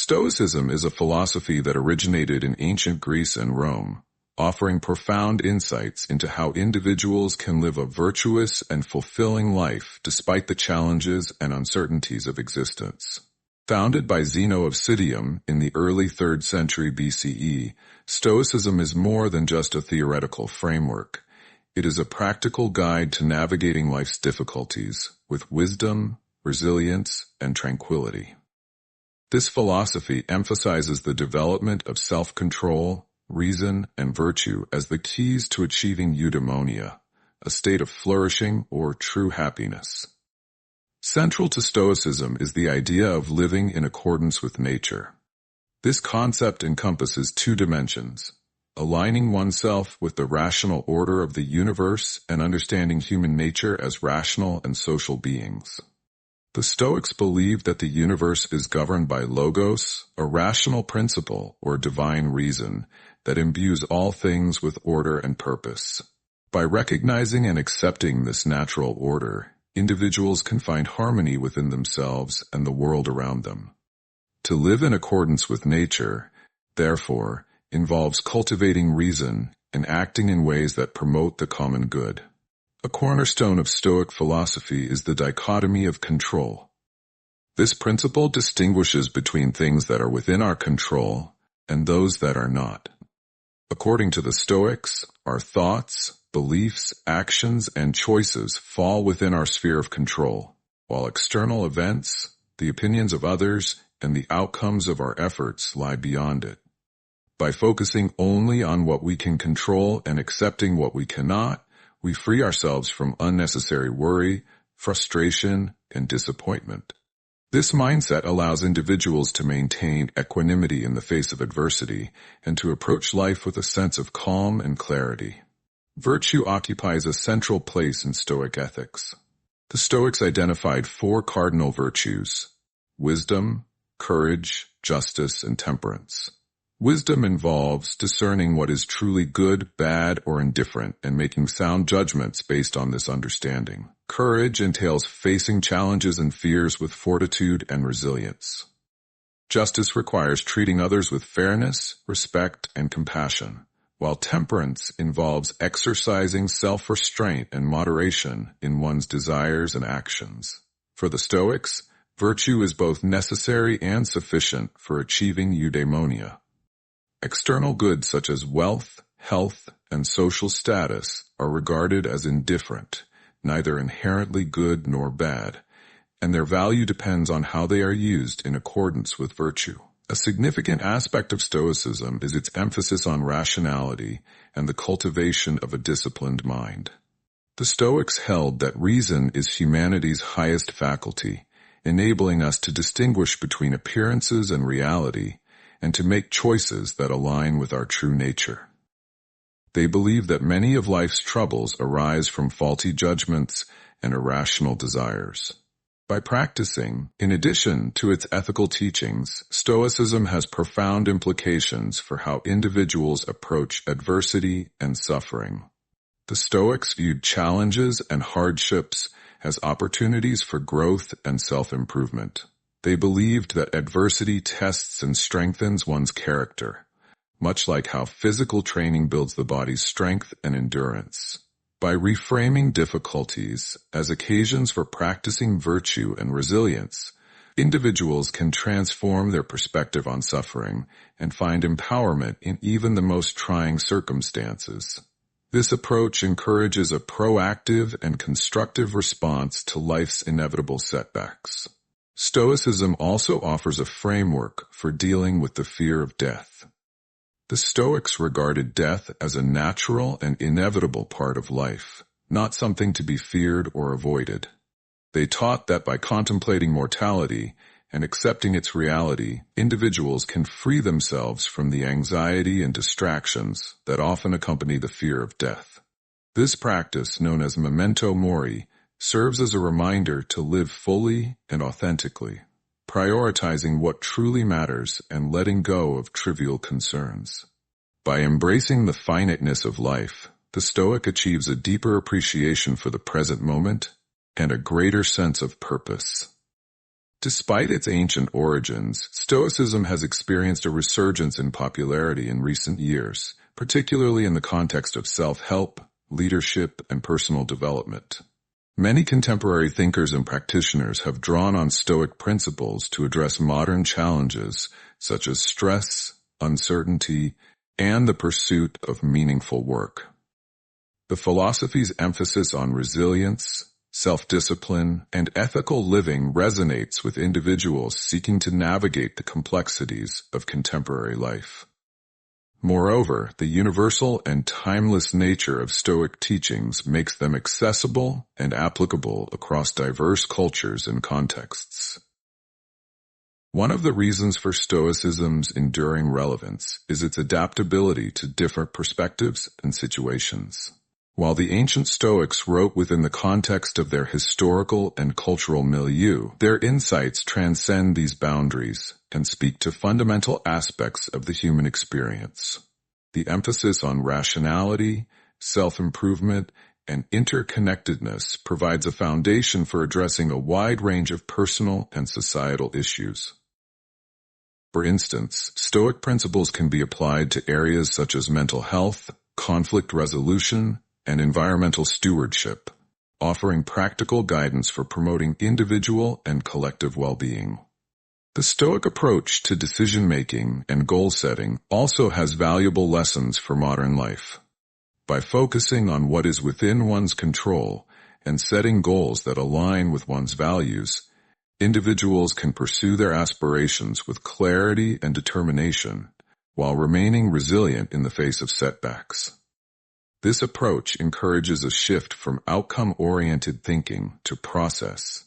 Stoicism is a philosophy that originated in ancient Greece and Rome, offering profound insights into how individuals can live a virtuous and fulfilling life despite the challenges and uncertainties of existence. Founded by Zeno of Citium in the early 3rd century BCE, Stoicism is more than just a theoretical framework. It is a practical guide to navigating life's difficulties with wisdom, resilience, and tranquility. This philosophy emphasizes the development of self-control, reason, and virtue as the keys to achieving eudaimonia, a state of flourishing or true happiness. Central to Stoicism is the idea of living in accordance with nature. This concept encompasses two dimensions: aligning oneself with the rational order of the universe and understanding human nature as rational and social beings. The Stoics believe that the universe is governed by logos, a rational principle or divine reason that imbues all things with order and purpose. By recognizing and accepting this natural order, individuals can find harmony within themselves and the world around them. To live in accordance with nature, therefore, involves cultivating reason and acting in ways that promote the common good. A cornerstone of Stoic philosophy is the dichotomy of control. This principle distinguishes between things that are within our control and those that are not. According to the Stoics, our thoughts, beliefs, actions, and choices fall within our sphere of control, while external events, the opinions of others, and the outcomes of our efforts lie beyond it. By focusing only on what we can control and accepting what we cannot, we free ourselves from unnecessary worry, frustration, and disappointment. This mindset allows individuals to maintain equanimity in the face of adversity and to approach life with a sense of calm and clarity. Virtue occupies a central place in Stoic ethics. The Stoics identified 4 cardinal virtues: wisdom, courage, justice, and temperance. Wisdom involves discerning what is truly good, bad, or indifferent and making sound judgments based on this understanding. Courage entails facing challenges and fears with fortitude and resilience. Justice requires treating others with fairness, respect, and compassion, while temperance involves exercising self-restraint and moderation in one's desires and actions. For the Stoics, virtue is both necessary and sufficient for achieving eudaimonia. External goods such as wealth, health, and social status are regarded as indifferent, neither inherently good nor bad, and their value depends on how they are used in accordance with virtue. A significant aspect of Stoicism is its emphasis on rationality and the cultivation of a disciplined mind. The Stoics held that reason is humanity's highest faculty, enabling us to distinguish between appearances and reality, and to make choices that align with our true nature. They believe that many of life's troubles arise from faulty judgments and irrational desires. By practicing, in addition to its ethical teachings, Stoicism has profound implications for how individuals approach adversity and suffering. The Stoics viewed challenges and hardships as opportunities for growth and self-improvement. They believed that adversity tests and strengthens one's character, much like how physical training builds the body's strength and endurance. By reframing difficulties as occasions for practicing virtue and resilience, individuals can transform their perspective on suffering and find empowerment in even the most trying circumstances. This approach encourages a proactive and constructive response to life's inevitable setbacks. Stoicism also offers a framework for dealing with the fear of death. The Stoics regarded death as a natural and inevitable part of life, not something to be feared or avoided. They taught that by contemplating mortality and accepting its reality, individuals can free themselves from the anxiety and distractions that often accompany the fear of death. This practice, known as memento mori, serves as a reminder to live fully and authentically, prioritizing what truly matters and letting go of trivial concerns. By embracing the finiteness of life, the Stoic achieves a deeper appreciation for the present moment and a greater sense of purpose. Despite its ancient origins, Stoicism has experienced a resurgence in popularity in recent years, particularly in the context of self-help, leadership, and personal development. Many contemporary thinkers and practitioners have drawn on Stoic principles to address modern challenges such as stress, uncertainty, and the pursuit of meaningful work. The philosophy's emphasis on resilience, self-discipline, and ethical living resonates with individuals seeking to navigate the complexities of contemporary life. Moreover, the universal and timeless nature of Stoic teachings makes them accessible and applicable across diverse cultures and contexts. One of the reasons for Stoicism's enduring relevance is its adaptability to different perspectives and situations. While the ancient Stoics wrote within the context of their historical and cultural milieu, their insights transcend these boundaries and speak to fundamental aspects of the human experience. The emphasis on rationality, self-improvement, and interconnectedness provides a foundation for addressing a wide range of personal and societal issues. For instance, Stoic principles can be applied to areas such as mental health, conflict resolution, and environmental stewardship, offering practical guidance for promoting individual and collective well-being. The Stoic approach to decision-making and goal-setting also has valuable lessons for modern life. By focusing on what is within one's control and setting goals that align with one's values, individuals can pursue their aspirations with clarity and determination while remaining resilient in the face of setbacks. This approach encourages a shift from outcome-oriented thinking to process